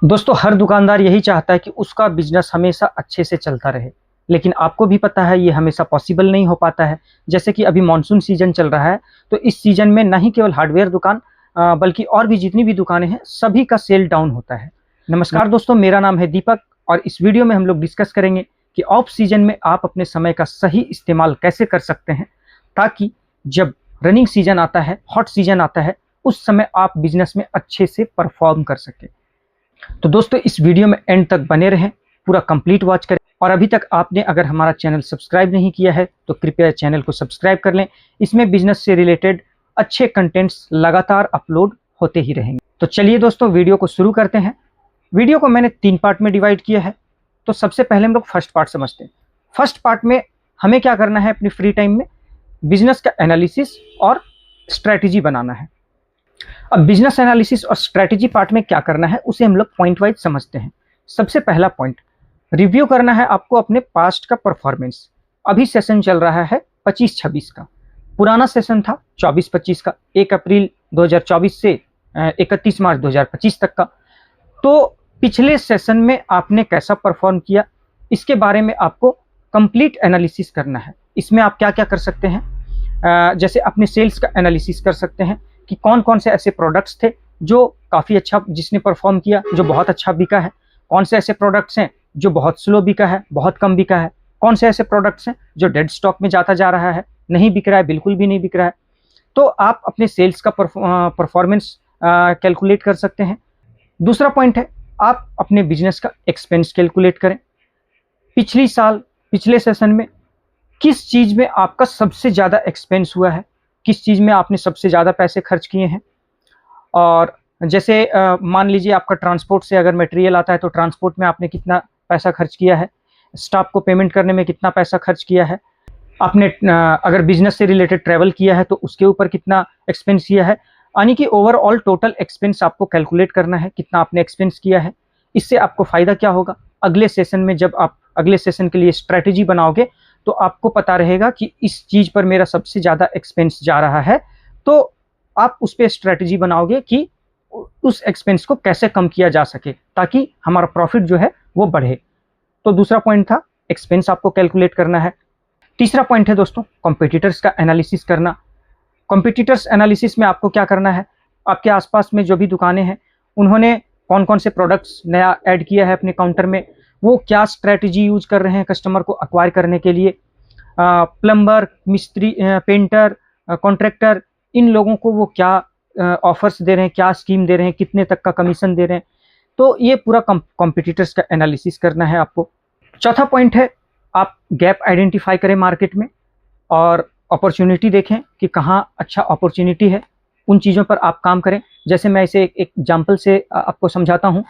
दोस्तों, हर दुकानदार यही चाहता है कि उसका बिजनेस हमेशा अच्छे से चलता रहे, लेकिन आपको भी पता है ये हमेशा पॉसिबल नहीं हो पाता है। जैसे कि अभी मानसून सीजन चल रहा है, तो इस सीजन में न ही केवल हार्डवेयर दुकान बल्कि और भी जितनी भी दुकानें हैं, सभी का सेल डाउन होता है। नमस्कार दोस्तों, मेरा नाम है दीपक और इस वीडियो में हम लोग डिस्कस करेंगे कि ऑफ सीजन में आप अपने समय का सही इस्तेमाल कैसे कर सकते हैं, ताकि जब रनिंग सीजन आता है, हॉट सीजन आता है, उस समय आप बिजनेस में अच्छे से परफॉर्म कर सकें। तो दोस्तों, इस वीडियो में एंड तक बने रहें, पूरा कंप्लीट वॉच करें और अभी तक आपने अगर हमारा चैनल सब्सक्राइब नहीं किया है तो कृपया चैनल को सब्सक्राइब कर लें। इसमें बिजनेस से रिलेटेड अच्छे कंटेंट्स लगातार अपलोड होते ही रहेंगे। तो चलिए दोस्तों, वीडियो को शुरू करते हैं। वीडियो को मैंने 3 पार्ट में डिवाइड किया है। तो सबसे पहले हम लोग फर्स्ट पार्ट समझते हैं। फर्स्ट पार्ट में हमें क्या करना है, अपनी फ्री टाइम में बिजनेस का एनालिसिस और स्ट्रैटेजी बनाना है। अब बिजनेस एनालिसिस और स्ट्रैटेजी पार्ट में क्या करना है, उसे हम लोग पॉइंट वाइज समझते हैं। सबसे पहला पॉइंट, रिव्यू करना है आपको अपने पास्ट का परफॉर्मेंस। अभी सेशन चल रहा है 25-26 का, पुराना सेशन था 24-25 का, 1 अप्रैल 2024 से 31 मार्च 2025 तक का। तो पिछले सेशन में आपने कैसा परफॉर्म किया, इसके बारे में आपको कंप्लीट एनालिसिस करना है। इसमें आप क्या क्या कर सकते हैं, जैसे अपने सेल्स का एनालिसिस कर सकते हैं कि कौन कौन से ऐसे प्रोडक्ट्स थे जो काफ़ी अच्छा, जिसने परफॉर्म किया, जो बहुत अच्छा बिका है। कौन से ऐसे प्रोडक्ट्स हैं जो बहुत स्लो बिका है, बहुत कम बिका है। कौन से ऐसे प्रोडक्ट्स हैं जो डेड स्टॉक में जाता जा रहा है, नहीं बिक रहा है, बिल्कुल भी नहीं बिक रहा है। तो आप अपने सेल्स का परफॉर्मेंस कैलकुलेट कर सकते हैं। दूसरा पॉइंट है, आप अपने बिजनेस का एक्सपेंस कैलकुलेट करें। पिछले सेशन में किस चीज़ में आपका सबसे ज़्यादा एक्सपेंस हुआ है, किस चीज़ में आपने सबसे ज़्यादा पैसे खर्च किए हैं। और जैसे मान लीजिए आपका ट्रांसपोर्ट से अगर मटेरियल आता है तो ट्रांसपोर्ट में आपने कितना पैसा खर्च किया है, स्टाफ को पेमेंट करने में कितना पैसा खर्च किया है, आपने अगर बिजनेस से रिलेटेड ट्रैवल किया है तो उसके ऊपर कितना एक्सपेंस किया है। यानी कि ओवरऑल टोटल एक्सपेंस आपको कैलकुलेट करना है, कितना आपने एक्सपेंस किया है। इससे आपको फ़ायदा क्या होगा, अगले सेशन में जब आप अगले सेशन के लिए स्ट्रैटेजी बनाओगे तो आपको पता रहेगा कि इस चीज़ पर मेरा सबसे ज़्यादा एक्सपेंस जा रहा है, तो आप उस पर स्ट्रैटेजी बनाओगे कि उस एक्सपेंस को कैसे कम किया जा सके, ताकि हमारा प्रॉफिट जो है वो बढ़े। तो दूसरा पॉइंट था, एक्सपेंस आपको कैलकुलेट करना है। तीसरा पॉइंट है दोस्तों, कॉम्पिटिटर्स का एनालिसिस करना। कॉम्पिटिटर्स एनालिसिस में आपको क्या करना है, आपके आसपास में जो भी दुकानें हैं, उन्होंने कौन कौन से प्रोडक्ट्स नया ऐड किया है अपने काउंटर में, वो क्या स्ट्रैटेजी यूज कर रहे हैं कस्टमर को एक्वायर करने के लिए। प्लम्बर, मिस्त्री, पेंटर, कॉन्ट्रैक्टर, इन लोगों को वो क्या ऑफर्स दे रहे हैं, क्या स्कीम दे रहे हैं, कितने तक का कमीशन दे रहे हैं। तो ये पूरा कॉम्पिटिटर्स का एनालिसिस करना है आपको। चौथा पॉइंट है, आप गैप आइडेंटिफाई करें मार्केट में और अपॉर्चुनिटी देखें कि कहाँ अच्छा अपॉर्चुनिटी है, उन चीज़ों पर आप काम करें। जैसे मैं इसे एक एग्जाम्पल से आपको समझाता हूँ।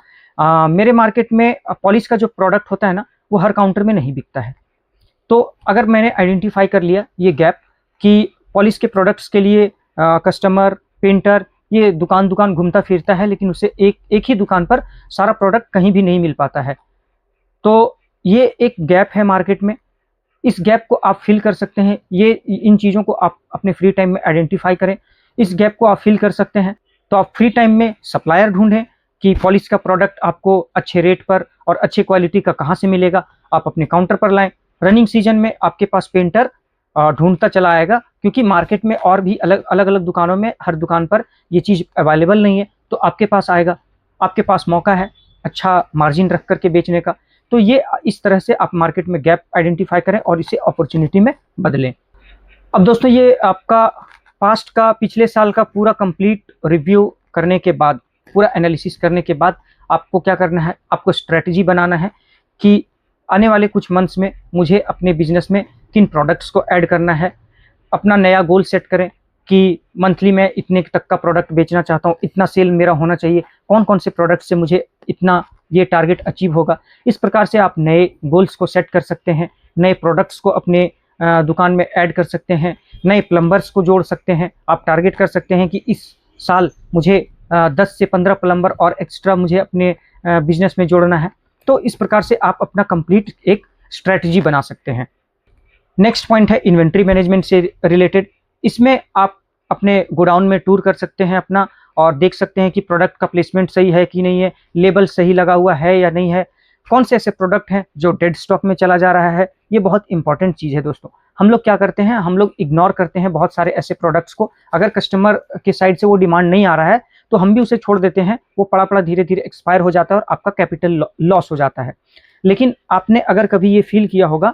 मेरे मार्केट में पॉलिश का जो प्रोडक्ट होता है ना, वो हर काउंटर में नहीं बिकता है। तो अगर मैंने आइडेंटिफाई कर लिया ये गैप कि पॉलिश के प्रोडक्ट्स के लिए कस्टमर, पेंटर, ये दुकान दुकान घूमता फिरता है, लेकिन उसे एक ही दुकान पर सारा प्रोडक्ट कहीं भी नहीं मिल पाता है, तो ये एक गैप है मार्केट में। इस गैप को आप फिल कर सकते हैं। ये इन चीज़ों को आप अपने फ्री टाइम में आइडेंटिफाई करें, इस गैप को आप फिल कर सकते हैं। तो आप फ्री टाइम में सप्लायर ढूंढें कि पॉलिश का प्रोडक्ट आपको अच्छे रेट पर और अच्छे क्वालिटी का कहाँ से मिलेगा, आप अपने काउंटर पर लाएं। रनिंग सीजन में आपके पास पेंटर ढूंढता चला आएगा, क्योंकि मार्केट में और भी अलग अलग दुकानों में हर दुकान पर ये चीज़ अवेलेबल नहीं है, तो आपके पास आएगा। आपके पास मौका है अच्छा मार्जिन रख करके बेचने का। तो ये इस तरह से आप मार्केट में गैप आइडेंटिफाई करें और इसे अपॉर्चुनिटी में बदलें। अब दोस्तों, ये आपका पास्ट का, पिछले साल का पूरा कंप्लीट रिव्यू करने के बाद, पूरा एनालिसिस करने के बाद आपको क्या करना है, आपको स्ट्रेटजी बनाना है कि आने वाले कुछ मंथ्स में मुझे अपने बिजनेस में किन प्रोडक्ट्स को ऐड करना है। अपना नया गोल सेट करें कि मंथली मैं इतने तक का प्रोडक्ट बेचना चाहता हूँ, इतना सेल मेरा होना चाहिए, कौन कौन से प्रोडक्ट से मुझे इतना ये टारगेट अचीव होगा। इस प्रकार से आप नए गोल्स को सेट कर सकते हैं, नए प्रोडक्ट्स को अपने दुकान में ऐड कर सकते हैं, नए प्लम्बर्स को जोड़ सकते हैं। आप टारगेट कर सकते हैं कि इस साल मुझे 10 से 15 प्लम्बर और एक्स्ट्रा मुझे अपने बिजनेस में जोड़ना है। तो इस प्रकार से आप अपना कंप्लीट एक स्ट्रैटेजी बना सकते हैं। नेक्स्ट पॉइंट है इन्वेंट्री मैनेजमेंट से रिलेटेड। इसमें आप अपने गोडाउन में टूर कर सकते हैं अपना, और देख सकते हैं कि प्रोडक्ट का प्लेसमेंट सही है कि नहीं है, लेबल सही लगा हुआ है या नहीं है, कौन से ऐसे प्रोडक्ट हैं जो डेड स्टॉक में चला जा रहा है। ये बहुत इंपॉर्टेंट चीज़ है दोस्तों। हम लोग क्या करते हैं, हम लोग इग्नोर करते हैं बहुत सारे ऐसे प्रोडक्ट्स को। अगर कस्टमर के साइड से वो डिमांड नहीं आ रहा है तो हम भी उसे छोड़ देते हैं, वो पड़ा पड़ा धीरे धीरे एक्सपायर हो जाता है और आपका कैपिटल लॉस हो जाता है। लेकिन आपने अगर कभी ये फील किया होगा,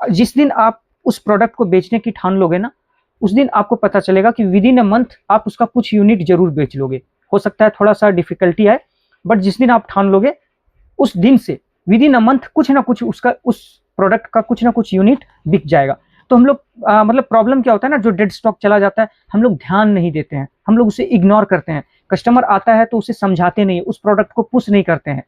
जिस दिन आप उस प्रोडक्ट को बेचने की ठान लोगे ना, उस दिन आपको पता चलेगा कि विद इन अ मंथ आप उसका कुछ यूनिट जरूर बेच लोगे। हो सकता है थोड़ा सा डिफिकल्टी आए, बट जिस दिन आप ठान लोगे उस दिन से विद इन अ मंथ कुछ ना कुछ उसका, उस प्रोडक्ट का कुछ ना कुछ यूनिट बिक जाएगा। तो हम लोग मतलब प्रॉब्लम क्या होता है ना, जो डेड स्टॉक चला जाता है हम लोग ध्यान नहीं देते हैं, हम लोग उसे इग्नोर करते हैं। कस्टमर आता है तो उसे समझाते नहीं, उस प्रोडक्ट को पुश नहीं करते हैं।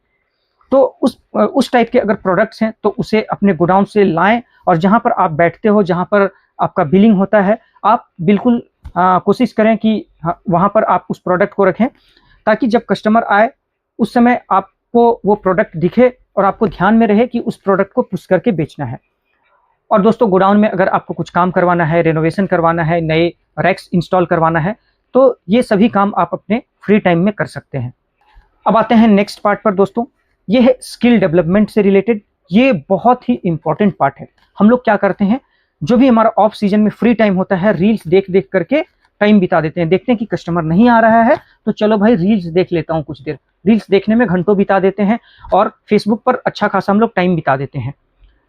तो उस टाइप के अगर प्रोडक्ट्स हैं तो उसे अपने गोडाउन से लाएं, और जहां पर आप बैठते हो, जहां पर आपका बिलिंग होता है, आप बिल्कुल कोशिश करें कि वहां पर आप उस प्रोडक्ट को रखें, ताकि जब कस्टमर आए उस समय आपको वो प्रोडक्ट दिखे और आपको ध्यान में रहे कि उस प्रोडक्ट को पुश करके बेचना है। और दोस्तों, गोडाउन में अगर आपको कुछ काम करवाना है, रेनोवेशन करवाना है, नए रैक्स इंस्टॉल करवाना है, तो ये सभी काम आप अपने फ्री टाइम में कर सकते हैं। अब आते हैं नेक्स्ट पार्ट पर दोस्तों, ये है स्किल डेवलपमेंट से रिलेटेड। ये बहुत ही इंपॉर्टेंट पार्ट है। हम लोग क्या करते हैं, जो भी हमारा ऑफ सीजन में फ्री टाइम होता है, रील्स देख देख करके टाइम बिता देते हैं। देखते हैं कि कस्टमर नहीं आ रहा है तो चलो भाई रील्स देख लेता हूँ कुछ देर। रील्स देखने में घंटों बिता देते हैं और फेसबुक पर अच्छा खासा हम लोग टाइम बिता देते हैं।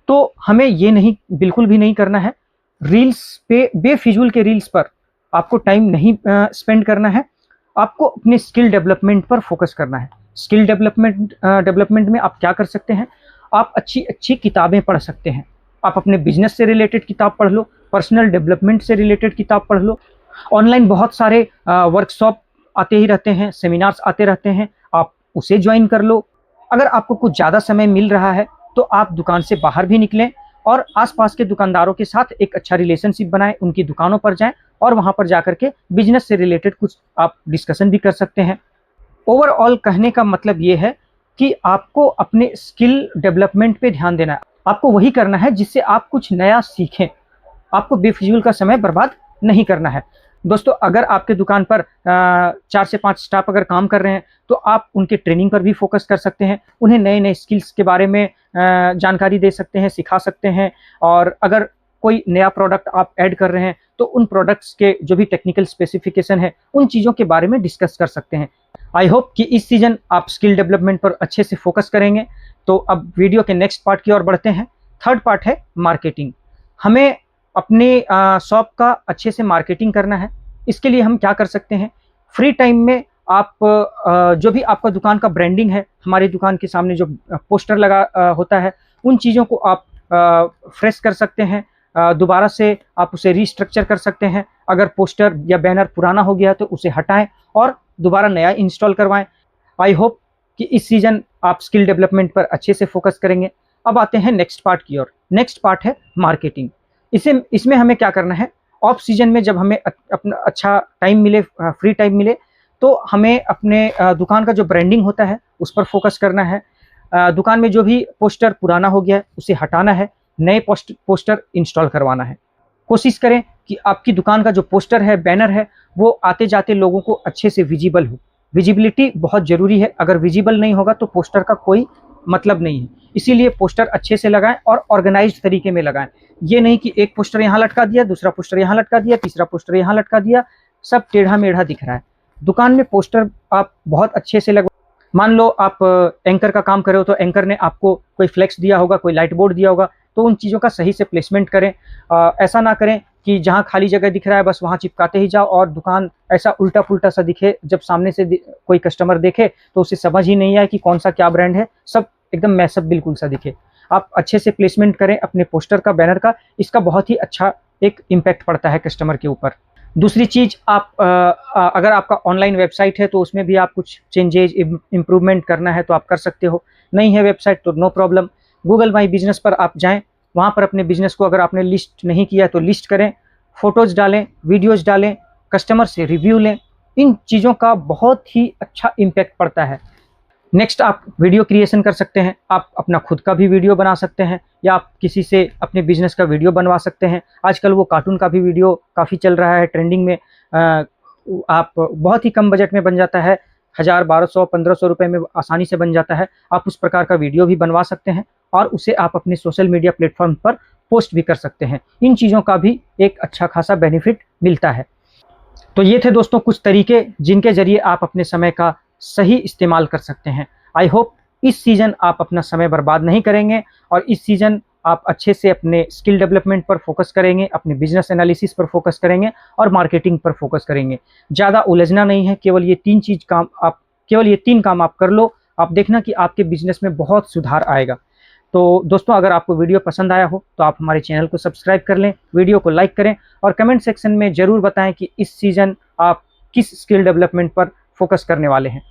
तो हमें ये नहीं, बिल्कुल भी नहीं करना है। रील्स पे, बेफिजूल के रील्स पर आपको टाइम नहीं स्पेंड करना है। आपको अपने स्किल डेवलपमेंट पर फोकस करना है। स्किल डेवलपमेंट में आप क्या कर सकते हैं, आप अच्छी अच्छी किताबें पढ़ सकते हैं। आप अपने बिजनेस से रिलेटेड किताब पढ़ लो, पर्सनल डेवलपमेंट से रिलेटेड किताब पढ़ लो। ऑनलाइन बहुत सारे वर्कशॉप आते ही रहते हैं, सेमिनार्स आते रहते हैं, आप उसे ज्वाइन कर लो। अगर आपको कुछ ज़्यादा समय मिल रहा है तो आप दुकान से बाहर भी निकलें और आसपास के दुकानदारों के साथ एक अच्छा रिलेशनशिप बनाएं, उनकी दुकानों पर जाएं और वहां पर जाकर के बिजनेस से रिलेटेड कुछ आप डिस्कशन भी कर सकते हैं। ओवरऑल कहने का मतलब ये है कि आपको अपने स्किल डेवलपमेंट पे ध्यान देना है। आपको वही करना है जिससे आप कुछ नया सीखें। आपको बेफिजूल का समय बर्बाद नहीं करना है। दोस्तों, अगर आपके दुकान पर 4 से 5 स्टाफ अगर काम कर रहे हैं तो आप उनके ट्रेनिंग पर भी फोकस कर सकते हैं। उन्हें नए नए स्किल्स के बारे में जानकारी दे सकते हैं, सिखा सकते हैं। और अगर कोई नया प्रोडक्ट आप ऐड कर रहे हैं तो उन प्रोडक्ट्स के जो भी टेक्निकल स्पेसिफिकेशन है उन चीज़ों के बारे में डिस्कस कर सकते हैं। आई होप कि इस सीजन आप स्किल डेवलपमेंट पर अच्छे से फोकस करेंगे। तो अब वीडियो के नेक्स्ट पार्ट की ओर बढ़ते हैं। थर्ड पार्ट है मार्केटिंग। हमें अपने शॉप का अच्छे से मार्केटिंग करना है। इसके लिए हम क्या कर सकते हैं, फ्री टाइम में आप जो भी आपका दुकान का ब्रांडिंग है, हमारी दुकान के सामने जो पोस्टर लगा होता है, उन चीज़ों को आप फ्रेश कर सकते हैं। दोबारा से आप उसे रीस्ट्रक्चर कर सकते हैं। अगर पोस्टर या बैनर पुराना हो गया तो उसे हटाएं और दोबारा नया इंस्टॉल करवाएं। आई होप कि इस सीजन आप स्किल डेवलपमेंट पर अच्छे से फोकस करेंगे। अब आते हैं नेक्स्ट पार्ट की ओर। नेक्स्ट पार्ट है मार्केटिंग। इसमें हमें क्या करना है, ऑफ सीजन में जब हमें अपना अच्छा टाइम मिले, फ्री टाइम मिले, तो हमें अपने दुकान का जो ब्रांडिंग होता है उस पर फोकस करना है। दुकान में जो भी पोस्टर पुराना हो गया है उसे हटाना है, नए पोस्टर इंस्टॉल करवाना है। कोशिश करें कि आपकी दुकान का जो पोस्टर है, बैनर है, वो आते जाते लोगों को अच्छे से विजिबल हो। विजिबिलिटी बहुत ज़रूरी है। अगर विजिबल नहीं होगा तो पोस्टर का कोई मतलब नहीं है। इसीलिए पोस्टर अच्छे से लगाएं और ऑर्गेनाइज्ड तरीके में लगाएं। ये नहीं कि एक पोस्टर यहाँ लटका दिया, दूसरा पोस्टर यहाँ लटका दिया, तीसरा पोस्टर यहाँ लटका दिया, सब टेढ़ा मेढ़ा दिख रहा है। दुकान में पोस्टर आप बहुत अच्छे से लगवा। मान लो आप एंकर का काम कर रहे हो तो एंकर ने आपको कोई फ्लेक्स दिया होगा, कोई लाइट बोर्ड दिया होगा, तो उन चीज़ों का सही से प्लेसमेंट करें। ऐसा ना करें कि जहाँ खाली जगह दिख रहा है बस वहाँ चिपकाते ही जाओ और दुकान ऐसा उल्टा पुल्टा सा दिखे, जब सामने से कोई कस्टमर देखे तो उसे समझ ही नहीं आए कि कौन सा क्या ब्रांड है, सब एकदम मैसअप बिल्कुल सा दिखे। आप अच्छे से प्लेसमेंट करें अपने पोस्टर का, बैनर का। इसका बहुत ही अच्छा एक इम्पैक्ट पड़ता है कस्टमर के ऊपर। दूसरी चीज़, आप अगर आपका ऑनलाइन वेबसाइट है तो उसमें भी आप कुछ चेंजेज, इम्प्रूवमेंट करना है तो आप कर सकते हो। नहीं है वेबसाइट तो no problem, Google my business पर आप जाएं, वहाँ पर अपने बिजनेस को अगर आपने लिस्ट नहीं किया तो लिस्ट करें, फोटोज़ डालें, वीडियोज़ डालें, कस्टमर से रिव्यू लें। इन चीज़ों का बहुत ही अच्छा इम्पैक्ट पड़ता है। नेक्स्ट, आप वीडियो क्रिएशन कर सकते हैं। आप अपना खुद का भी वीडियो बना सकते हैं या आप किसी से अपने बिजनेस का वीडियो बनवा सकते हैं। आजकल वो कार्टून का भी वीडियो काफ़ी चल रहा है, ट्रेंडिंग में आप बहुत ही कम बजट में बन जाता है, 1000, 1200, 1500 रुपए में आसानी से बन जाता है। आप उस प्रकार का वीडियो भी बनवा सकते हैं और उसे आप अपने सोशल मीडिया प्लेटफॉर्म पर पोस्ट भी कर सकते हैं। इन चीज़ों का भी एक अच्छा खासा बेनिफिट मिलता है। तो ये थे दोस्तों कुछ तरीके जिनके ज़रिए आप अपने समय का सही इस्तेमाल कर सकते हैं। आई होप इस सीज़न आप अपना समय बर्बाद नहीं करेंगे और इस सीज़न आप अच्छे से अपने स्किल डेवलपमेंट पर फोकस करेंगे, अपने बिजनेस एनालिसिस पर फोकस करेंगे और मार्केटिंग पर फोकस करेंगे। ज़्यादा उलझना नहीं है, केवल ये 3 काम आप कर लो, आप देखना कि आपके बिजनेस में बहुत सुधार आएगा। तो दोस्तों, अगर आपको वीडियो पसंद आया हो तो आप हमारे चैनल को सब्सक्राइब कर लें, वीडियो को लाइक करें और कमेंट सेक्शन में ज़रूर बताएं कि इस सीज़न आप किस स्किल डेवलपमेंट पर फोकस करने वाले हैं।